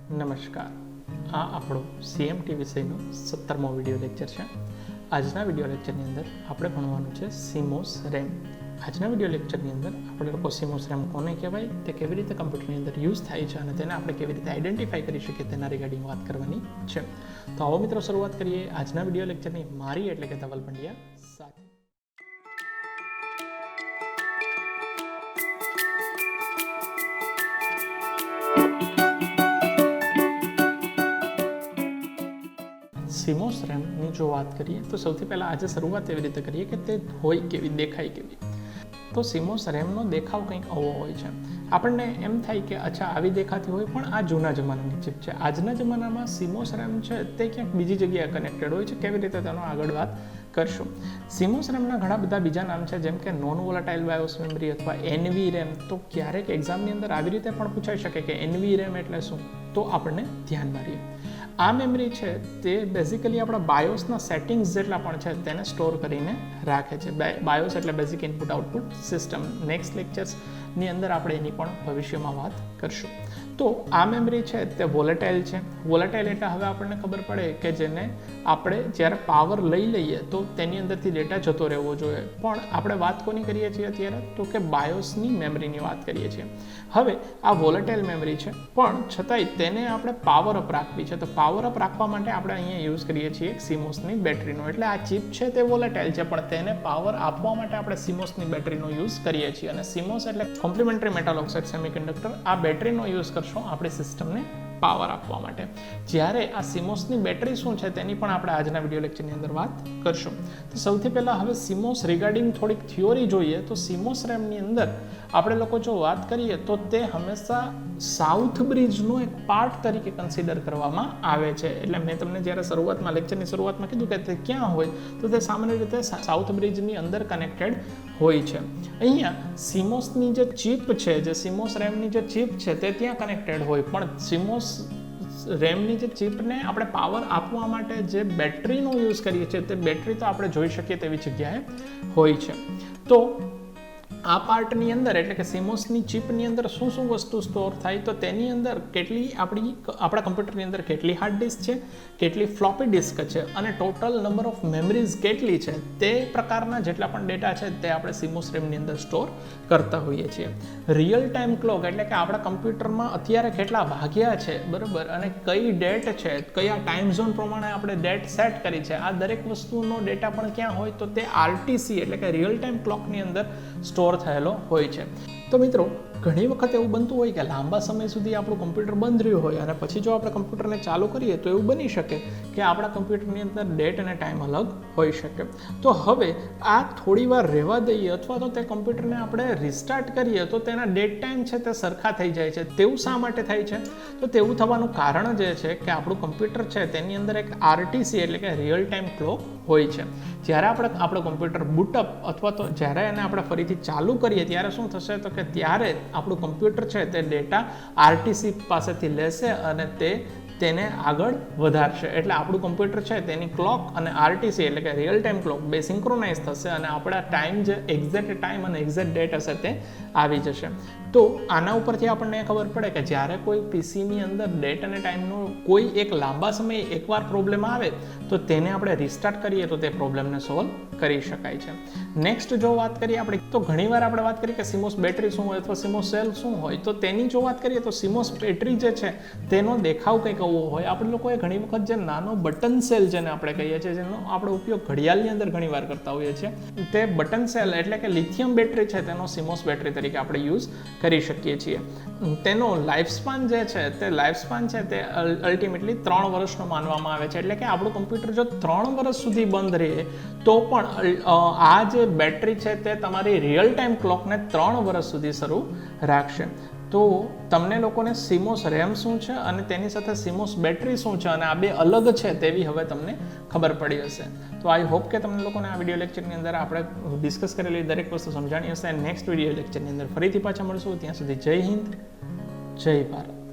નમસ્કાર, આ આપણો CMT વિષયનો 17મો વિડીયો લેક્ચર છે. આજના વિડીયો લેક્ચરની અંદર આપણે ભણવાનું છે CMOS RAM. આજના વિડીયો લેક્ચરની અંદર આપણે લોકો CMOS RAM કોને કહેવાય, તે કેવી રીતે કમ્પ્યુટરની અંદર યુઝ થાય છે અને તેને આપણે કેવી રીતે આઈડેન્ટિફાઈ કરી શકીએ તેના રિગાર્ડિંગ વાત કરવાની છે. તો આવો મિત્રો શરૂઆત કરીએ આજના વિડીયો લેક્ચરની મારી એટલે કે ધવલ પંડ્યા સાથે. CMOS RAM ની જો વાત કરીએ તો સૌથી પહેલાં આજે શરૂઆત એવી રીતે કરીએ કે તે હોય કેવી, દેખાય કેવી. તો CMOS RAM નો દેખાવ કંઈક આવો હોય છે. આપણને એમ થાય કે અચ્છા આવી દેખાતી હોય, પણ આ જૂના જમાનાની ચિપ છે. આજના જમાનામાં CMOS RAM છે તે ક્યાંક બીજી જગ્યાએ કનેક્ટેડ હોય છે. કેવી રીતે તેનો આગળ વાત કરશું. CMOS RAM ના ઘણા બધા બીજા નામ છે, જેમ કે નોન વોલેટાઇલ બાયોસ મેમરી અથવા NVRAM. તો ક્યારેક એક્ઝામની અંદર આવી રીતે પણ પૂછાઈ શકે કે NVRAM એટલે શું, તો આપણને ધ્યાનમાં રહીએ. આ મેમરી છે તે બેઝિકલી આપણા બાયોસના સેટિંગ્સ જેટલા પણ છે તેને સ્ટોર કરીને રાખે છે. બાયોસ એટલે basic input output system. Next લેક્ચર્સની અંદર આપણે એની પણ ભવિષ્યમાં વાત કરશું. તો આ મેમરી છે તે વોલેટાઇલ છે. વોલેટાઇલ એટલે હવે આપણને ખબર પડે કે જેને આપણે જ્યારે પાવર લઈ લઈએ તો તેની અંદરથી ડેટા જતો રહેવો જોઈએ. પણ આપણે વાત કોની કરીએ છીએ અત્યારે, તો કે બાયોસની મેમરીની વાત કરીએ છીએ. હવે આ વોલેટાઇલ મેમરી છે, પણ છતાંય તેને આપણે પાવર અપ રાખવી છે. તો પાવર અપ રાખવા માટે આપણે અહીંયા યુઝ કરીએ છીએ CMOSની બેટરીનો. એટલે આ ચિપ છે તે વોલેટાઇલ છે, પણ તેને પાવર આપવા માટે આપણે CMOSની બેટરીનો યુઝ કરીએ છીએ. અને CMOS એટલે કોમ્પ્લિમેન્ટરી મેટલ ઓક્સાઇડ સેમિકન્ડક્ટર. આ બેટરીનો યુઝ કરશો આપણી સિસ્ટમને પાવર આપવા માટે. જ્યારે આ CMOSની બેટરી શું છે તેની પણ આપણે આજના વિડીયો લેક્ચરની અંદર વાત કરશું. તો સૌથી પહેલાં હવે CMOS રિગાર્ડિંગ થોડીક થિયોરી જોઈએ. તો CMOS RAMની અંદર આપણે લોકો જો વાત કરીએ તો તે હંમેશા સાઉથ બ્રિજનો એક પાર્ટ તરીકે કન્સિડર કરવામાં આવે છે. એટલે મેં તમને જ્યારે લેક્ચરની શરૂઆતમાં કીધું કે તે ક્યાં હોય, તો તે સામાન્ય રીતે સાઉથ બ્રિજની અંદર કનેક્ટેડ હોય છે. અહીંયા CMOSની જે ચિપ છે, જે CMOS RAMની જે ચિપ છે તે ત્યાં કનેક્ટેડ હોય, પણ CMOS રેમની જે ચિપને આપણે પાવર આપવા માટે જે બેટરીનો યુઝ કરીએ છીએ તે બેટરી તો આપણે જોઈ શકીએ તેવી જગ્યાએ હોય છે. તો આ પાર્ટની અંદર એટલે કે CMOSની ચિપની અંદર શું શું વસ્તુ સ્ટોર થાય, તો તેની અંદર કેટલી આપણા કમ્પ્યુટરની અંદર કેટલી હાર્ડ ડિસ્ક છે, કેટલી ફ્લોપી ડિસ્ક છે અને ટોટલ નંબર ઓફ મેમરીઝ કેટલી છે, તે પ્રકારના જેટલા પણ ડેટા છે તે આપણે CMOS રેમની અંદર સ્ટોર કરતા હોઈએ છીએ. રિયલ ટાઈમ ક્લોક એટલે કે આપણા કમ્પ્યુટરમાં અત્યારે કેટલા વાગ્યા છે, બરાબર, અને કઈ ડેટ છે, કયા ટાઈમ ઝોન પ્રમાણે આપણે ડેટ સેટ કરી છે, આ દરેક વસ્તુનો ડેટા પણ ક્યાં હોય, તો તે RTC એટલે કે રિયલ ટાઈમ ક્લોકની અંદર સ્ટોર થયેલો હોય છે. તો મિત્રો, ઘણી વખત એવું બનતું હોય કે લાંબા સમય સુધી આપણું કમ્પ્યુટર બંધ રહ્યું હોય અને પછી જો આપણે કમ્પ્યુટરને ચાલુ કરીએ તો એવું બની શકે કે આપણા કમ્પ્યુટરની અંદર ડેટ અને ટાઈમ અલગ હોઈ શકે. તો હવે આ થોડી વાર રહેવા દઈએ અથવા તો તે કમ્પ્યુટરને આપણે રિસ્ટાર્ટ કરીએ તો તેના ડેટ ટાઈમ છે તે સરખા થઈ જાય છે. તેવું શા માટે થાય છે? તો તેવું થવાનું કારણ જ એ છે કે આપણું કમ્પ્યુટર છે તેની અંદર એક RTC એટલે કે રિયલ ટાઈમ ક્લોક હોય છે. જ્યારે આપણું કમ્પ્યુટર બૂટઅપ અથવા તો જ્યારે એને આપણે ફરીથી ચાલુ કરીએ ત્યારે શું થશે, તો કે ત્યારે આપણું કમ્પ્યુટર છે તે ડેટા RTC પાસેથી લેશે અને તેને આગળ વધારશે. એટલે આપણું કમ્પ્યુટર છે તેની ક્લોક અને RTC એટલે કે રિયલ ટાઈમ ક્લોક બે સિંક્રોનાઇઝ થશે અને આપણા ટાઈમ જે એક્ઝેક્ટ ટાઈમ અને એક્ઝેક્ટ ડેટ હશે તે આવી જશે. તો આના ઉપરથી આપણને ખબર પડે કે જ્યારે કોઈ પીસીની અંદર ડેટ અને ટાઈમનો કોઈ એક લાંબા સમયે એકવાર પ્રોબ્લેમ આવે તો તેને આપણે રિસ્ટાર્ટ કરીએ તો તે પ્રોબ્લેમને સોલ્વ કરી શકાય છે. નેક્સ્ટ જો વાત કરીએ આપણે, તો ઘણીવાર આપણે વાત કરીએ કે CMOS બેટરી શું હોય અથવા CMOS સેલ શું હોય. તો તેની જો વાત કરીએ તો CMOS બેટરી જે છે તેનો દેખાવ કંઈક આવો હોય. આપણે લોકોએ ઘણી વખત જે નાનો બટન સેલ જેને આપણે કહીએ છીએ, જેનો આપણે ઉપયોગ ઘડિયાળની અંદર ઘણીવાર કરતા હોઈએ છીએ, તે બટન સેલ એટલે કે લિથિયમ બેટરી છે તેનો CMOS બેટરી તરીકે આપણે યુઝ કરી શકીએ છીએ. તેનો લાઈફસ્પાન જે છે તે અલ્ટિમેટલી 3 વર્ષનો માનવામાં આવે છે. એટલે કે આપણું કમ્પ્યુટર જો 3 વર્ષ સુધી બંધ રહે તો પણ આ જે બેટરી છે તે તમારી રિયલ ટાઈમ ક્લોકને 3 વર્ષ સુધી શરૂ રાખશે. તો તમને લોકોને CMOS RAM શું છે અને તેની સાથે CMOS બેટરી શું છે અને આ બે અલગ છે તેવી હવે તમને ખબર પડી હશે. તો આઈ હોપ કે તમને લોકોને આ વિડીયો લેક્ચરની અંદર આપણે ડિસ્કસ કરેલી દરેક વસ્તુ સમજાણી હશે. નેક્સ્ટ વિડીયો લેક્ચરની અંદર ફરીથી પાછા મળશું. ત્યાં સુધી જય હિન્દ, જય ભારત.